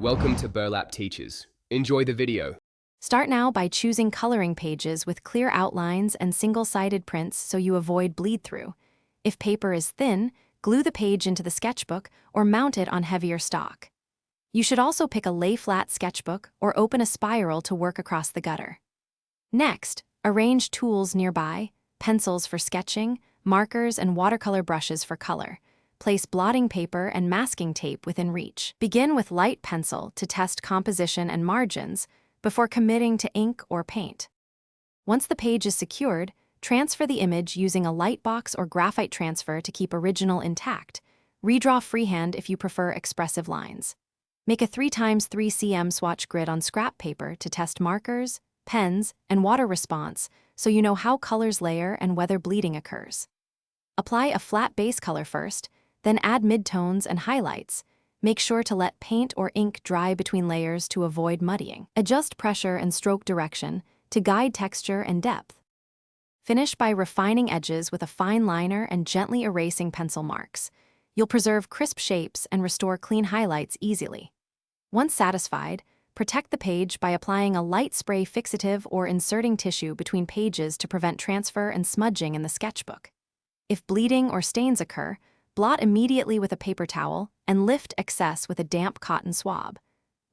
Welcome to Burlap Teachers. Enjoy the video. Start now by choosing coloring pages with clear outlines and single-sided prints so you avoid bleed-through. If paper is thin, glue the page into the sketchbook or mount it on heavier stock. You should also pick a lay-flat sketchbook or open a spiral to work across the gutter. Next, arrange tools nearby: pencils for sketching, markers and watercolor brushes for color. Place blotting paper and masking tape within reach. Begin with light pencil to test composition and margins before committing to ink or paint. Once the page is secured, transfer the image using a light box or graphite transfer to keep original intact. Redraw freehand if you prefer expressive lines. Make a 3x3 cm swatch grid on scrap paper to test markers, pens, and water response so you know how colors layer and whether bleeding occurs. Apply a flat base color first, then add midtones and highlights. Make sure to let paint or ink dry between layers to avoid muddying. Adjust pressure and stroke direction to guide texture and depth. Finish by refining edges with a fine liner and gently erasing pencil marks. You'll preserve crisp shapes and restore clean highlights easily. Once satisfied, protect the page by applying a light spray fixative or inserting tissue between pages to prevent transfer and smudging in the sketchbook. If bleeding or stains occur, blot immediately with a paper towel and lift excess with a damp cotton swab.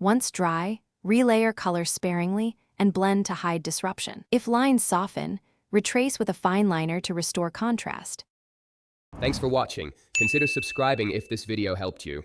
Once dry, relayer color sparingly and blend to hide disruption. If lines soften, retrace with a fine liner to restore contrast. Thanks for watching. Consider subscribing if this video helped you.